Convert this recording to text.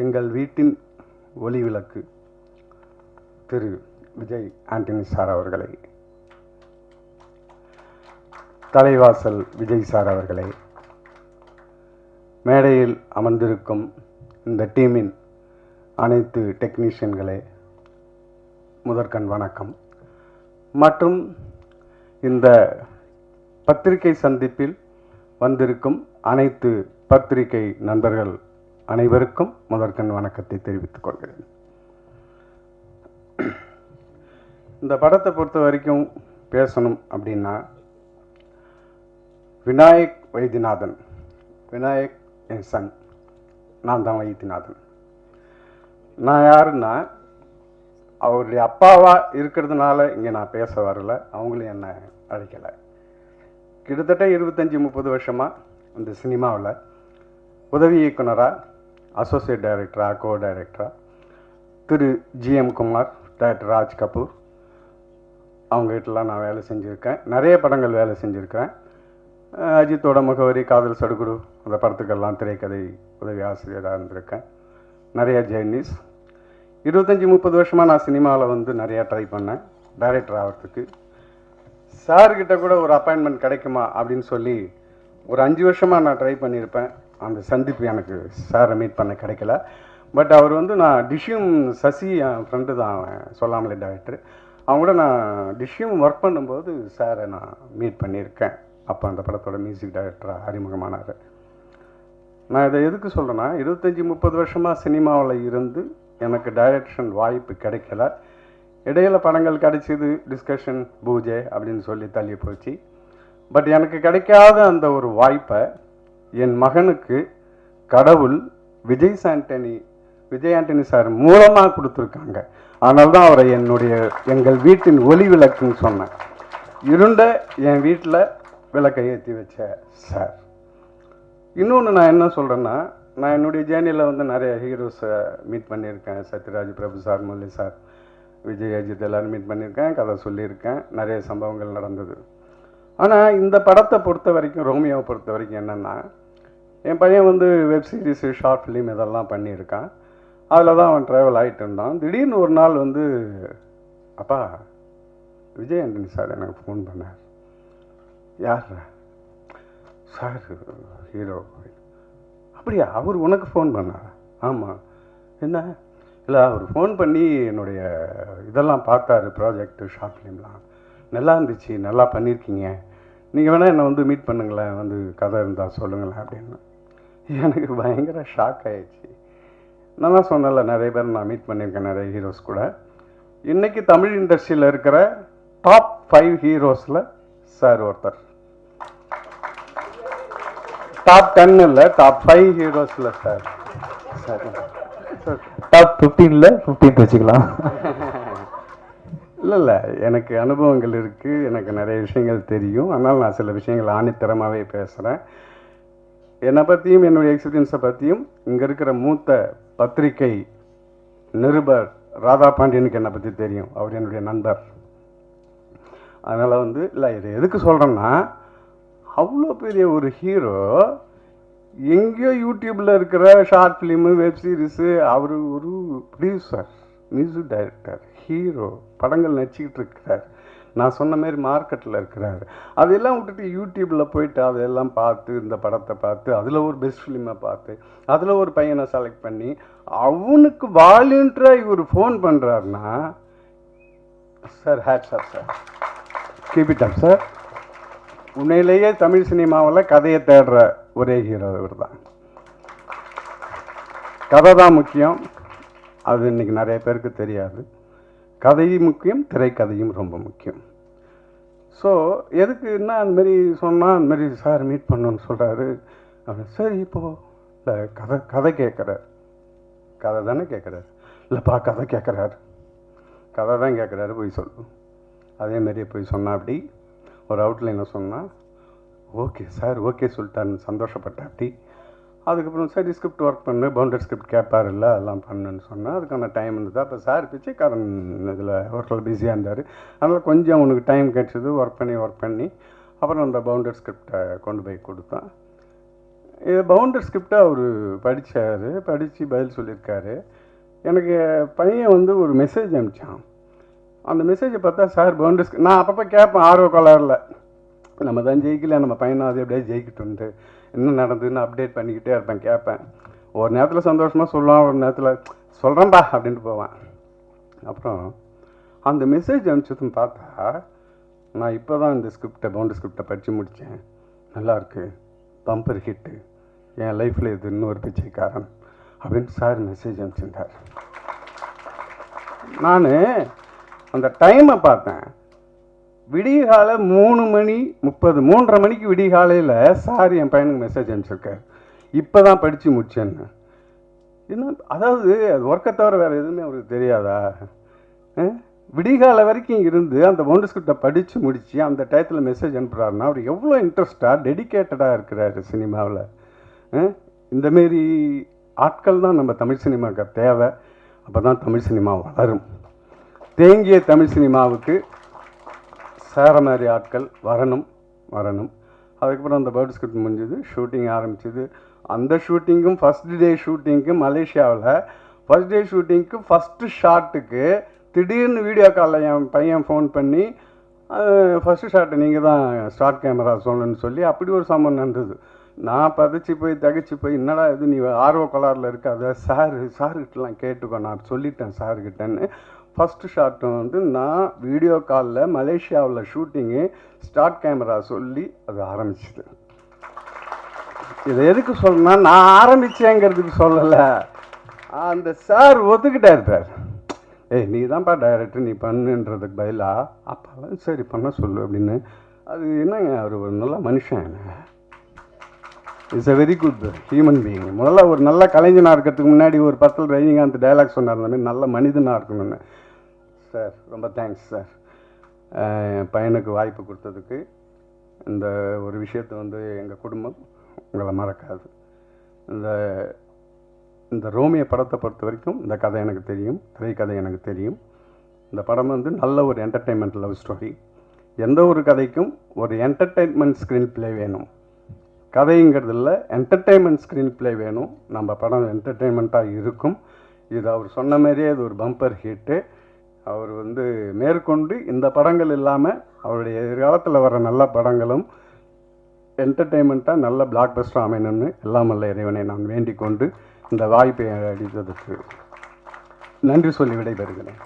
எங்கள் வீட்டின் ஒளி விளக்கு திரு விஜய் ஆண்டனி சார் அவர்களை, தலைவாசல் விஜய் சார் அவர்களே, மேடையில் அமர்ந்திருக்கும் இந்த டீமின் அனைத்து டெக்னீஷியன்களே, முதற்கண் வணக்கம். மற்றும் இந்த பத்திரிகை சந்திப்பில் வந்திருக்கும் அனைத்து பத்திரிகை நண்பர்கள் அனைவருக்கும் முதற்கண் வணக்கத்தை தெரிவித்துக் கொள்கிறேன். இந்த படத்தை பொறுத்த வரைக்கும் பேசணும் அப்படின்னா, விநாயக் வைத்தியநாதன், விநாயக் என் சன், நான் தான் வைத்தியநாதன். நான் யாருன்னா, அவருடைய அப்பாவா இருக்கிறதுனால இங்கே நான் பேச வரல, அவங்களும் என்னை அழைக்கலை. கிட்டத்தட்ட 25-30 வருஷமாக இந்த சினிமாவில் உதவி இயக்குனராக, அசோசியேட் டைரக்டராக, கோ டைரக்டராக திரு GM குமார், டைரக்டர் ராஜ் கபூர் அவங்ககிட்டலாம் நான் வேலை செஞ்சுருக்கேன். நிறைய படங்கள் வேலை செஞ்சுருக்கேன். அஜித்தோட முகவரி, காதல் சடுகுடு, அந்த படத்துக்கெல்லாம் திரைக்கதை உதவி ஆசிரியராக இருந்திருக்கேன். நிறைய ஜெர்னிஸ். 25-30 வருஷமாக நான் சினிமாவில் வந்து நிறையா ட்ரை பண்ணேன் டைரக்டர் ஆகிறதுக்கு. சார்கிட்ட கூட ஒரு அப்பாயின்மெண்ட் கிடைக்குமா அப்படின்னு சொல்லி ஒரு 5 வருஷமாக நான் ட்ரை பண்ணியிருப்பேன். அந்த சந்திப்பு எனக்கு சாரை மீட் பண்ண கிடைக்கல. பட் அவர் வந்து, நான் டிஷ்யூம் சசி என் ஃப்ரெண்டு தான், அவன் சொல்லாமலே டைரக்டர், அவங்க கூட நான் டிஷ்யூம் ஒர்க் பண்ணும்போது சாரை நான் மீட் பண்ணியிருக்கேன். அப்போ அந்த படத்தோட மியூசிக் டைரக்டராக அறிமுகமானார். நான் இதை எதுக்கு சொல்கிறேன்னா, 25-30 வருஷமாக சினிமாவில் இருந்து எனக்கு டைரக்ஷன் வாய்ப்பு கிடைக்கல. இடையில படங்கள் கிடைச்சிது, டிஸ்கஷன், பூஜை அப்படின்னு சொல்லி தள்ளி போச்சு. பட் எனக்கு கிடைக்காத அந்த ஒரு வாய்ப்பை என் மகனுக்கு கடவுள் விஜய் ஆண்டனி சார் மூலமாக கொடுத்துருக்காங்க. அதனால தான் அவரை எங்கள் வீட்டின் ஒளி விளக்குன்னு சொன்னேன். இருண்ட என் வீட்டில் விளக்கை ஏற்றி வச்ச சார். இன்னொன்று நான் என்ன சொல்கிறேன்னா, நான் என்னுடைய ஜேர்னியில் வந்து நிறைய ஹீரோஸை மீட் பண்ணியிருக்கேன். சத்யராஜ், பிரபு சார், முரளி சார், விஜய், அஜித் எல்லோரும் மீட் பண்ணியிருக்கேன், கதை சொல்லியிருக்கேன், நிறைய சம்பவங்கள் நடந்தது. ஆனால் இந்த படத்தை பொறுத்த வரைக்கும், ரோமியோவை பொறுத்த வரைக்கும் என்னென்னா, என் பையன் வந்து வெப் சீரிஸு, ஷார்ட் ஃபிலிம் இதெல்லாம் பண்ணியிருக்கான். அதில் தான் அவன் ட்ராவல் ஆகிட்டு இருந்தான். திடீர்னு ஒரு நாள் வந்து, அப்பா விஜய் ஆண்டனி சார் எனக்கு ஃபோன் பண்ணார். யார் சார்? ஹீரோ. அப்படியா, அவர் உனக்கு ஃபோன் பண்ணார்? ஆமாம். என்ன? இல்லை, அவர் ஃபோன் பண்ணி என்னுடைய இதெல்லாம் பார்த்தாரு, ப்ராஜெக்டு, ஷார்ட் ஃபிலிம்லாம் நல்லா இருந்துச்சு, நல்லா பண்ணியிருக்கீங்க, நீங்கள் வேணால் என்னை வந்து மீட் பண்ணுங்களேன், வந்து கதை இருந்தால் சொல்லுங்களேன் அப்படின்னு. எனக்கு பயங்கர ஷாக் ஆகிடுச்சு. நான் தான் சொன்னல, நிறைய பேர் நான் மீட் பண்ணியிருக்கேன், நிறைய ஹீரோஸ் கூட. இன்றைக்கி தமிழ் இண்டஸ்ட்ரியில் இருக்கிற டாப் 5 ஹீரோஸில் சார் ஒருத்தர். டாப் 10 இல்லை, டாப் 5 ஹீரோஸில் சார். சார் டாப் 15ல் 15 வச்சுக்கலாம். இல்லை, எனக்கு அனுபவங்கள் இருக்குது, எனக்கு நிறைய விஷயங்கள் தெரியும். அதனால் நான் சில விஷயங்கள் ஆணித்தரமாகவே பேசுகிறேன். என்னை பற்றியும் என்னுடைய எக்ஸ்பீரியன்ஸை பற்றியும் இங்கே இருக்கிற மூத்த பத்திரிகை நிருபர் ராதா பாண்டியனுக்கு என்னை பற்றி தெரியும், அவர் என்னுடைய நண்பர். அதனால் வந்து, இல்லை, இதை எதுக்கு சொல்கிறேன்னா, அவ்வளோ பெரிய ஒரு ஹீரோ எங்கேயோ யூடியூப்பில் இருக்கிற ஷார்ட் ஃபிலிமு, வெப் சீரிஸு, அவர் ஒரு ப்ரொடியூசர், மியூசிக் டைரக்டர், ஹீரோ, படங்கள் நடிச்சிக்கிட்டு இருக்கிறார். நான் சொன்ன மாதிரி மார்க்கெட்டில் இருக்கிறார். அதெல்லாம் விட்டுட்டு யூடியூப்பில் போயிட்டு அதெல்லாம் பார்த்து, இந்த படத்தை பார்த்து, அதில் ஒரு பெஸ்ட் ஃபிலிமை பார்த்து, அதில் ஒரு பையனை செலக்ட் பண்ணி அவனுக்கு வாலண்டியராக இவர் ஃபோன் பண்ணுறாருன்னா, sir hats off sir, keep it up sir. உண்மையிலேயே தமிழ் சினிமாவில் கதையை தேடுற ஒரே ஹீரோ இவர் தான். கதை தான் முக்கியம், அது இன்றைக்கி நிறைய பேருக்கு தெரியாது. கதையும் முக்கியம், திரைக்கதையும் ரொம்ப முக்கியம். ஸோ எதுக்குன்னா, அந்தமாரி சொன்னால், அந்தமாரி சார் மீட் பண்ணணுன்னு சொல்கிறாரு. சரி, இப்போது இல்லை, கதை கேட்குறாரு. கதை தானே கேட்குறாரு. இல்லைப்பா, கதை கேட்குறாரு, கதை தான் கேட்குறாரு, போய் சொல்லு. அதேமாரியே போய் சொன்னால், அப்படி ஒரு அவுட்லைனை சொன்னால், ஓகே சார், ஓகே சொல்லிட்டாருன்னு சந்தோஷப்பட்டேன். அப்படி அதுக்கப்புறம் சரி ஸ்கிரிப்ட் ஒர்க் பண்ணு, பவுண்டட் ஸ்கிரிப்ட் கேட்பார், இல்லை அதெல்லாம் பண்ணுன்னு சொன்னால் அதுக்கான டைம் இருந்தது. அப்போ சார் பிச்சைக்காரன் இதில் ஒர்க்கில் பிஸியாக இருந்தார். அதனால் கொஞ்சம் அவனுக்கு டைம் கிடச்சிது, ஒர்க் பண்ணி அப்புறம் அந்த பவுண்டட் ஸ்கிரிப்டை கொண்டு போய் கொடுத்தான். இது பவுண்டர் ஸ்கிரிப்டை அவர் படித்தார், படித்து பதில் சொல்லியிருக்காரு. எனக்கு பையன் வந்து ஒரு மெசேஜ் அனுப்பிச்சான். அந்த மெசேஜை பார்த்தா சார் பவுண்டர் ஸ்கிரிப்ட் நான் அப்பப்போ கேட்பேன் ஆர்வ கோளாறில், நம்ம தான் ஜெயிக்கல, நம்ம பையனை அது எப்படியே ஜெயிக்கிட்டு என்ன நடந்ததுன்னு அப்டேட் பண்ணிக்கிட்டே இருப்பேன், கேட்பேன். ஒரு நேரத்தில் சந்தோஷமாக சொல்லுவான், ஒரு நேரத்தில் சொல்கிறேன்பா அப்படின்ட்டு போவேன். அப்புறம் அந்த மெசேஜ் அனுப்பிச்சதுன்னு பார்த்தா நான் இப்போ தான் இந்த பவுண்டர் ஸ்கிரிப்டை படித்து முடித்தேன், நல்லாயிருக்கு, பம்பர் ஹிட்டு, என் லைஃப்பில் இது இன்னொரு பிச்சைக்காரன் அப்படின்னு சார் மெசேஜ் அனுப்பிச்சிருந்தார். நான் அந்த டைமை பார்த்தேன், விடிகால 3:30 3:30 மணிக்கு விடிகாலையில் சார் என் பையனுக்கு மெசேஜ் அனுப்பிச்சிருக்கார், இப்போ தான் படித்து முடிச்சேன்னு. என்ன அதாவது அது ஒர்க்கை தவிர வேறு எதுவுமே அவருக்கு தெரியாதா? விடிகால வரைக்கும் இருந்து அந்த பவுண்டர் ஸ்கிரிப்டை படித்து முடித்து அந்த டயத்தில் மெசேஜ் அனுப்புகிறாருன்னா அவர் எவ்வளோ இன்ட்ரெஸ்டாக டெடிக்கேட்டடாக இருக்கிறாரு சினிமாவில். இந்தமாரி ஆட்கள் தான் நம்ம தமிழ் சினிமாவுக்கு தேவை. அப்போ தான் தமிழ் சினிமா வளரும். தேங்கிய தமிழ் சினிமாவுக்கு சேர மாதிரி ஆட்கள் வரணும். அதுக்கப்புறம் அந்த பவுண்டர் ஸ்கிரிப்ட் முடிஞ்சது, ஷூட்டிங் ஆரம்பிச்சிது. அந்த ஷூட்டிங்கும் ஃபஸ்ட் டே ஷூட்டிங்க்கு மலேசியாவில் ஃபஸ்ட் டே ஷூட்டிங்க்கு ஃபஸ்ட்டு ஷாட்டுக்கு திடீர்னு வீடியோ காலில் என் பையன் ஃபோன் பண்ணி ஃபஸ்ட்டு ஷாட்டை நீங்கள் தான் ஸ்டார்ட் கேமரா சொல்லணும்னு சொல்லி அப்படி ஒரு சம்பவம் நடந்தது. நான் தகச்சு போய் என்னடா இது நீ ஆர்வ கோளாறில் இருக்காத, சார்கிட்டலாம் கேட்டுக்கோ, நான் சொல்லிட்டேன் சார்கிட்டேன்னு. ஃபஸ்ட்டு ஷாட்டு வந்து நான் வீடியோ காலில் மலேசியாவில் ஷூட்டிங்கு ஸ்டார்ட் கேமரா சொல்லி அது ஆரம்பிச்சிது. இதை எதுக்கு சொல்லணும்னா நான் ஆரம்பித்தேங்கிறதுக்கு சொல்லலை, அந்த சார் ஒத்துக்கிட்டே இருப்பார். ஏய் நீ தான்ப்பா டைரக்டர், நீ பண்ணுன்றதுக்கு பதிலாக அப்போல்லாம் சரி பண்ண சொல்லு அப்படின்னு. அது என்னங்க, அவர் ஒரு நல்ல மனுஷன், it's a very good human being. முதல்ல ஒரு நல்ல கலைஞனாக இருக்கிறதுக்கு முன்னாடி ஒரு படத்தில் ரஜினிகாந்த் டைலாக் சொன்னார், அந்த மாதிரி நல்ல மனிதனாக இருக்கணும்னு. சார் ரொம்ப தேங்க்ஸ் சார், என் பையனுக்கு வாய்ப்பு கொடுத்ததுக்கு. இந்த ஒரு விஷயத்தை வந்து எங்கள் குடும்பம் உங்களை மறக்காது. இந்த ரோமியோ படத்தை பொறுத்த வரைக்கும் இந்த கதை எனக்கு தெரியும், திரைக்கதை எனக்கு தெரியும். இந்த படம் வந்து நல்ல ஒரு என்டர்டெயின்மெண்ட் லவ் ஸ்டோரி. எந்த ஒரு கதைக்கும் ஒரு என்டர்டெயின்மெண்ட் ஸ்க்ரீன் ப்ளே வேணும். கதைங்கிறது இல்லை, என்டர்டெயின்மெண்ட் ஸ்க்ரீன் ப்ளே வேணும். நம்ம படம் என்டர்டெயின்மெண்ட்டாக இருக்கும். இது அவர் சொன்ன மாதிரியே இது ஒரு பம்பர் ஹிட்டு. அவர் வந்து மேற்கொண்டு இந்த படங்கள் இல்லாமல் அவருடைய எதிர்காலத்தில் வர நல்ல படங்களும் என்டர்டெயின்மெண்ட்டாக நல்ல பிளாக் பஸ்டர் அமையணும்னு எல்லாம் வல்ல இறைவனை நான் வேண்டிக் கொண்டு இந்த வாய்ப்பை அளித்ததற்கு நன்றி சொல்லி விடைபெறுகிறேன்.